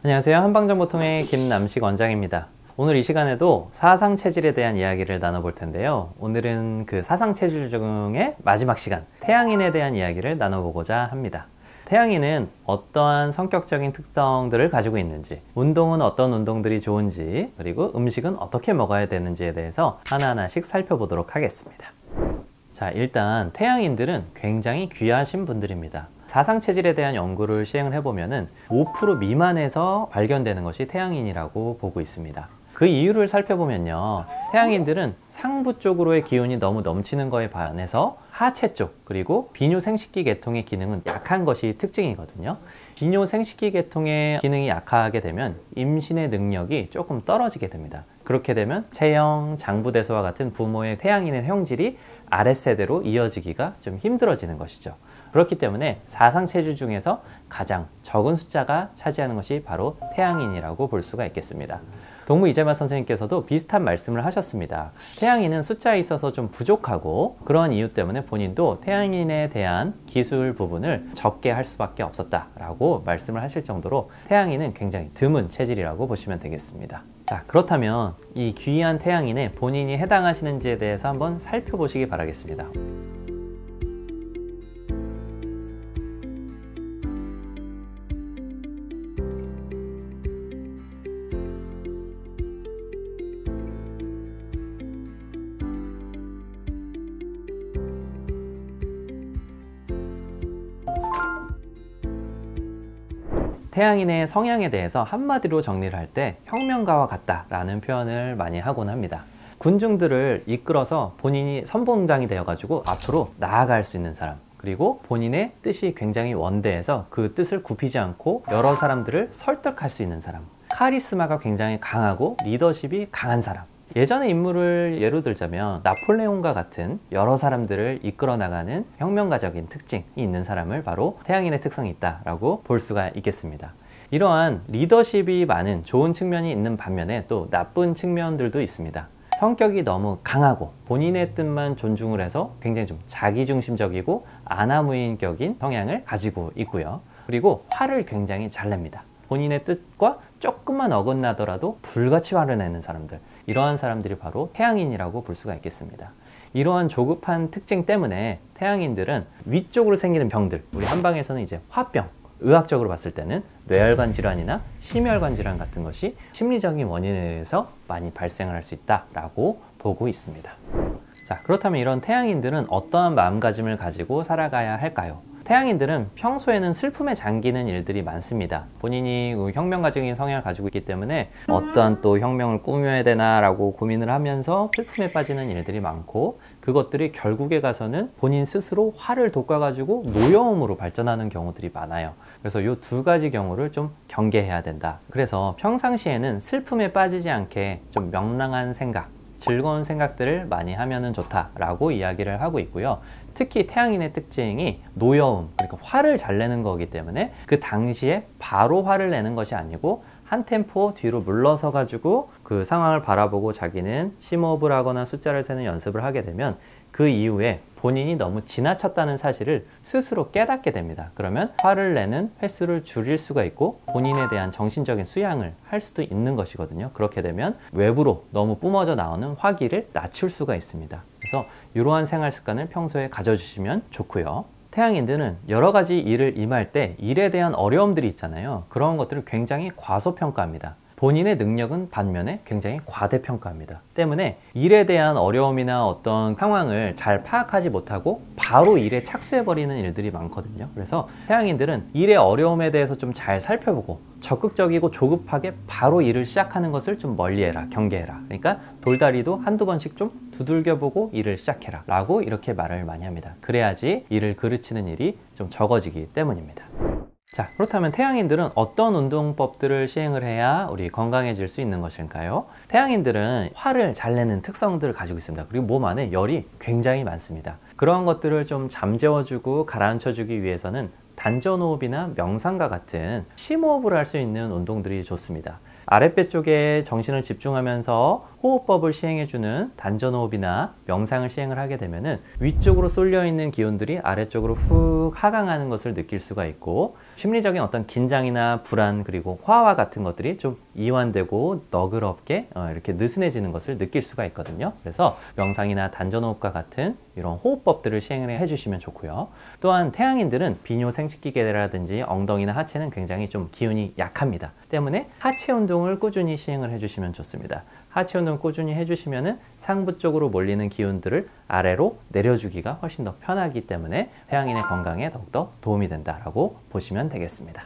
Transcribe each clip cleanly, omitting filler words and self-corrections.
안녕하세요. 한방정보통의 김남식 원장입니다. 오늘 이 시간에도 사상체질에 대한 이야기를 나눠볼 텐데요. 오늘은 그 사상체질 중에 마지막 시간, 태양인에 대한 이야기를 나눠보고자 합니다. 태양인은 어떠한 성격적인 특성들을 가지고 있는지, 운동은 어떤 운동들이 좋은지, 그리고 음식은 어떻게 먹어야 되는지에 대해서 하나하나씩 살펴보도록 하겠습니다. 자, 일단 태양인들은 굉장히 귀하신 분들입니다. 사상체질에 대한 연구를 시행을 해보면은 5% 미만에서 발견되는 것이 태양인이라고 보고 있습니다. 그 이유를 살펴보면요, 태양인들은 상부 쪽으로의 기운이 너무 넘치는 거에 반해서 하체 쪽, 그리고 비뇨생식기 계통의 기능은 약한 것이 특징이거든요. 비뇨생식기 계통의 기능이 약하게 되면 임신의 능력이 조금 떨어지게 됩니다. 그렇게 되면 체형, 장부대소와 같은 부모의 태양인의 형질이 아랫세대로 이어지기가 좀 힘들어지는 것이죠. 그렇기 때문에 사상체질 중에서 가장 적은 숫자가 차지하는 것이 바로 태양인이라고 볼 수가 있겠습니다. 동무 이재마 선생님께서도 비슷한 말씀을 하셨습니다. 태양인은 숫자에 있어서 좀 부족하고 그러한 이유 때문에 본인도 태양인에 대한 기술 부분을 적게 할 수밖에 없었다라고 말씀을 하실 정도로 태양인은 굉장히 드문 체질이라고 보시면 되겠습니다. 자, 그렇다면 이 귀한 태양인에 본인이 해당하시는지에 대해서 한번 살펴보시기 바라겠습니다. 태양인의 성향에 대해서 한마디로 정리를 할 때 혁명가와 같다라는 표현을 많이 하곤 합니다. 군중들을 이끌어서 본인이 선봉장이 되어가지고 앞으로 나아갈 수 있는 사람, 그리고 본인의 뜻이 굉장히 원대해서 그 뜻을 굽히지 않고 여러 사람들을 설득할 수 있는 사람, 카리스마가 굉장히 강하고 리더십이 강한 사람. 예전의 인물을 예로 들자면 나폴레옹과 같은 여러 사람들을 이끌어 나가는 혁명가적인 특징이 있는 사람을 바로 태양인의 특성이 있다라고 볼 수가 있겠습니다. 이러한 리더십이 많은 좋은 측면이 있는 반면에 또 나쁜 측면들도 있습니다. 성격이 너무 강하고 본인의 뜻만 존중을 해서 굉장히 좀 자기중심적이고 아나무인격인 성향을 가지고 있고요. 그리고 화를 굉장히 잘 냅니다. 본인의 뜻과 조금만 어긋나더라도 불같이 화를 내는 사람들, 이러한 사람들이 바로 태양인이라고 볼 수가 있겠습니다. 이러한 조급한 특징 때문에 태양인들은 위쪽으로 생기는 병들, 우리 한방에서는 이제 화병, 의학적으로 봤을 때는 뇌혈관 질환이나 심혈관 질환 같은 것이 심리적인 원인에서 많이 발생을 할 수 있다라고 보고 있습니다. 자, 그렇다면 이런 태양인들은 어떠한 마음가짐을 가지고 살아가야 할까요? 태양인들은 평소에는 슬픔에 잠기는 일들이 많습니다. 본인이 혁명가적인 성향을 가지고 있기 때문에 어떠한 또 혁명을 꾸며야 되나 라고 고민을 하면서 슬픔에 빠지는 일들이 많고, 그것들이 결국에 가서는 본인 스스로 화를 돋궈가지고 노여움으로 발전하는 경우들이 많아요. 그래서 이 두 가지 경우를 좀 경계해야 된다. 그래서 평상시에는 슬픔에 빠지지 않게 좀 명랑한 생각, 즐거운 생각들을 많이 하면 좋다라고 이야기를 하고 있고요. 특히 태양인의 특징이 노여움, 그러니까 화를 잘 내는 거기 때문에 그 당시에 바로 화를 내는 것이 아니고 한 템포 뒤로 물러서 가지고 그 상황을 바라보고 자기는 심호흡을 하거나 숫자를 세는 연습을 하게 되면 그 이후에 본인이 너무 지나쳤다는 사실을 스스로 깨닫게 됩니다. 그러면 화를 내는 횟수를 줄일 수가 있고 본인에 대한 정신적인 수양을 할 수도 있는 것이거든요. 그렇게 되면 외부로 너무 뿜어져 나오는 화기를 낮출 수가 있습니다. 그래서 이러한 생활 습관을 평소에 가져주시면 좋고요. 태양인들은 여러 가지 일을 임할 때 일에 대한 어려움들이 있잖아요. 그런 것들을 굉장히 과소평가합니다. 본인의 능력은 반면에 굉장히 과대평가합니다. 때문에 일에 대한 어려움이나 어떤 상황을 잘 파악하지 못하고 바로 일에 착수해버리는 일들이 많거든요. 그래서 태양인들은 일의 어려움에 대해서 좀 잘 살펴보고 적극적이고 조급하게 바로 일을 시작하는 것을 좀 멀리해라, 경계해라. 그러니까 돌다리도 한두 번씩 좀 두들겨보고 일을 시작해라 라고 이렇게 말을 많이 합니다. 그래야지 일을 그르치는 일이 좀 적어지기 때문입니다. 자, 그렇다면 태양인들은 어떤 운동법들을 시행을 해야 우리 건강해질 수 있는 것일까요? 태양인들은 화를 잘 내는 특성들을 가지고 있습니다. 그리고 몸 안에 열이 굉장히 많습니다. 그런 것들을 좀 잠재워주고 가라앉혀주기 위해서는 단전호흡이나 명상과 같은 심호흡을 할 수 있는 운동들이 좋습니다. 아랫배 쪽에 정신을 집중하면서 호흡법을 시행해주는 단전호흡이나 명상을 시행을 하게 되면은 위쪽으로 쏠려 있는 기운들이 아래쪽으로 훅 하강하는 것을 느낄 수가 있고, 심리적인 어떤 긴장이나 불안 그리고 화와 같은 것들이 좀 이완되고 너그럽게 이렇게 느슨해지는 것을 느낄 수가 있거든요. 그래서 명상이나 단전호흡과 같은 이런 호흡법들을 시행을 해주시면 좋고요. 또한 태양인들은 비뇨 생식기계라든지 엉덩이나 하체는 굉장히 좀 기운이 약합니다. 때문에 하체 운동을 꾸준히 시행을 해주시면 좋습니다. 하체 운동 꾸준히 해주시면은 상부 쪽으로 몰리는 기운들을 아래로 내려주기가 훨씬 더 편하기 때문에 태양인의 건강에 더욱더 도움이 된다라고 보시면 되겠습니다.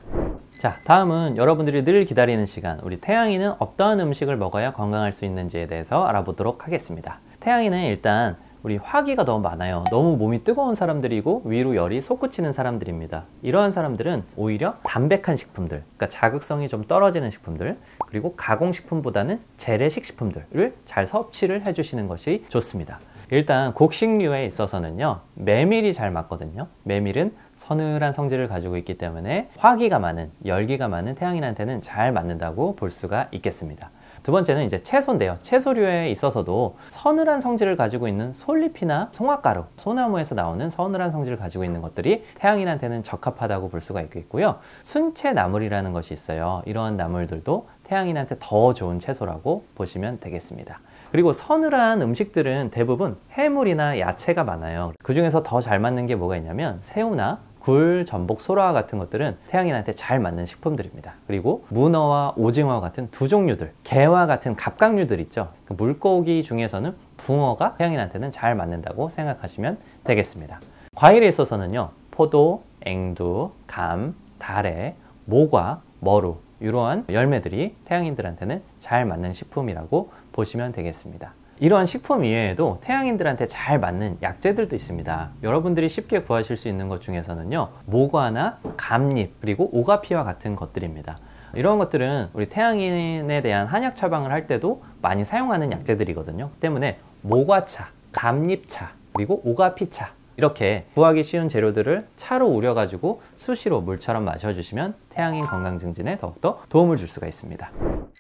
자, 다음은 여러분들이 늘 기다리는 시간, 우리 태양인은 어떠한 음식을 먹어야 건강할 수 있는지에 대해서 알아보도록 하겠습니다. 태양인은 일단 우리 화기가 너무 많아요. 너무 몸이 뜨거운 사람들이고 위로 열이 솟구치는 사람들입니다. 이러한 사람들은 오히려 담백한 식품들, 그러니까 자극성이 좀 떨어지는 식품들, 그리고 가공식품보다는 재래식 식품들을 잘 섭취를 해주시는 것이 좋습니다. 일단 곡식류에 있어서는요, 메밀이 잘 맞거든요. 메밀은 서늘한 성질을 가지고 있기 때문에 화기가 많은, 열기가 많은 태양인한테는 잘 맞는다고 볼 수가 있겠습니다. 두 번째는 이제 채소인데요. 채소류에 있어서도 서늘한 성질을 가지고 있는 솔잎이나 송화가루, 소나무에서 나오는 서늘한 성질을 가지고 있는 것들이 태양인한테는 적합하다고 볼 수가 있고요. 순채나물이라는 것이 있어요. 이러한 나물들도 태양인한테 더 좋은 채소라고 보시면 되겠습니다. 그리고 서늘한 음식들은 대부분 해물이나 야채가 많아요. 그 중에서 더 잘 맞는 게 뭐가 있냐면 새우나 굴, 전복, 소라와 같은 것들은 태양인한테 잘 맞는 식품들입니다. 그리고 문어와 오징어 같은 두 종류들, 게와 같은 갑각류들 있죠. 그 물고기 중에서는 붕어가 태양인한테는 잘 맞는다고 생각하시면 되겠습니다. 과일에 있어서는요, 포도, 앵두, 감, 다래, 모과, 머루 이러한 열매들이 태양인들한테는 잘 맞는 식품이라고 보시면 되겠습니다. 이러한 식품 이외에도 태양인들한테 잘 맞는 약재들도 있습니다. 여러분들이 쉽게 구하실 수 있는 것 중에서는요, 모과나 감잎 그리고 오가피와 같은 것들입니다. 이런 것들은 우리 태양인에 대한 한약 처방을 할 때도 많이 사용하는 약재들이거든요. 때문에 모과차, 감잎차 그리고 오가피차, 이렇게 구하기 쉬운 재료들을 차로 우려가지고 수시로 물처럼 마셔주시면 태양인 건강 증진에 더욱더 도움을 줄 수가 있습니다.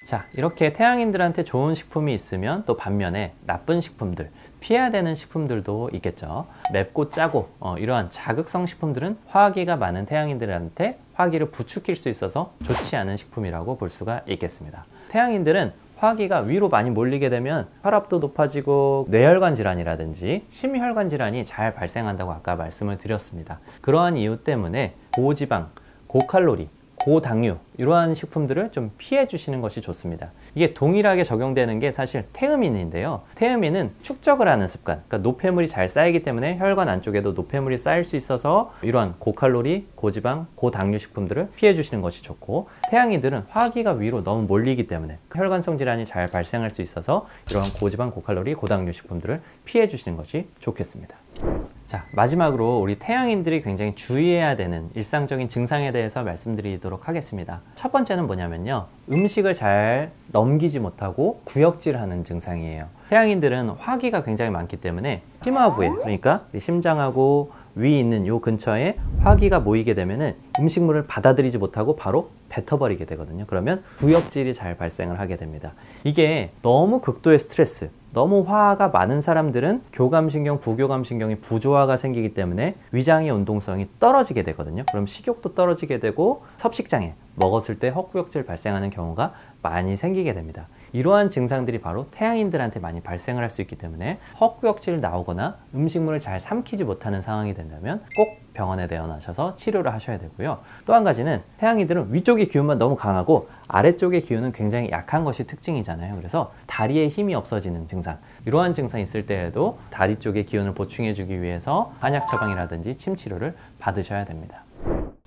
자, 이렇게 태양인들한테 좋은 식품이 있으면 또 반면에 나쁜 식품들, 피해야 되는 식품들도 있겠죠. 맵고 짜고 이러한 자극성 식품들은 화기가 많은 태양인들한테 화기를 부추길 수 있어서 좋지 않은 식품이라고 볼 수가 있겠습니다. 태양인들은 화기가 위로 많이 몰리게 되면 혈압도 높아지고 뇌혈관 질환이라든지 심혈관 질환이 잘 발생한다고 아까 말씀을 드렸습니다. 그러한 이유 때문에 고지방, 고칼로리, 고당류 이러한 식품들을 좀 피해 주시는 것이 좋습니다. 이게 동일하게 적용되는 게 사실 태음인인데요. 태음인은 축적을 하는 습관, 그러니까 노폐물이 잘 쌓이기 때문에 혈관 안쪽에도 노폐물이 쌓일 수 있어서 이러한 고칼로리, 고지방, 고당류 식품들을 피해 주시는 것이 좋고, 태양인들은 화기가 위로 너무 몰리기 때문에 혈관성 질환이 잘 발생할 수 있어서 이러한 고지방, 고칼로리, 고당류 식품들을 피해 주시는 것이 좋겠습니다. 자, 마지막으로 우리 태양인들이 굉장히 주의해야 되는 일상적인 증상에 대해서 말씀드리도록 하겠습니다. 첫 번째는 뭐냐면요, 음식을 잘 넘기지 못하고 구역질하는 증상이에요. 태양인들은 화기가 굉장히 많기 때문에 심화부에, 그러니까 심장하고 위 있는 요 근처에 화기가 모이게 되면은 음식물을 받아들이지 못하고 바로 뱉어버리게 되거든요. 그러면 구역질이 잘 발생을 하게 됩니다. 이게 너무 극도의 스트레스, 너무 화가 많은 사람들은 교감신경, 부교감신경이 부조화가 생기기 때문에 위장의 운동성이 떨어지게 되거든요. 그럼 식욕도 떨어지게 되고 섭식장애, 먹었을 때 헛구역질 발생하는 경우가 많이 생기게 됩니다. 이러한 증상들이 바로 태양인들한테 많이 발생을 할 수 있기 때문에 헛구역질 나오거나 음식물을 잘 삼키지 못하는 상황이 된다면 꼭 병원에 내원하셔서 치료를 하셔야 되고요. 또 한 가지는 태양인들은 위쪽의 기운만 너무 강하고 아래쪽의 기운은 굉장히 약한 것이 특징이잖아요. 그래서 다리에 힘이 없어지는 증상, 이러한 증상이 있을 때에도 다리 쪽의 기운을 보충해 주기 위해서 한약 처방이라든지 침 치료를 받으셔야 됩니다.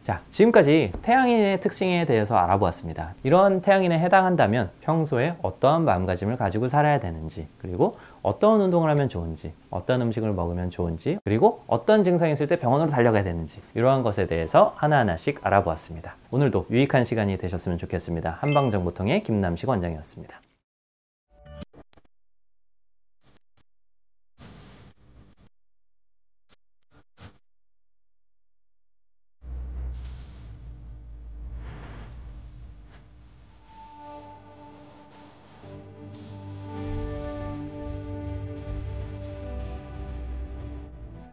자, 지금까지 태양인의 특징에 대해서 알아보았습니다. 이런 태양인에 해당한다면 평소에 어떠한 마음가짐을 가지고 살아야 되는지, 그리고 어떤 운동을 하면 좋은지, 어떤 음식을 먹으면 좋은지, 그리고 어떤 증상이 있을 때 병원으로 달려가야 되는지, 이러한 것에 대해서 하나하나씩 알아보았습니다. 오늘도 유익한 시간이 되셨으면 좋겠습니다. 한방정보통의 김남식 원장이었습니다.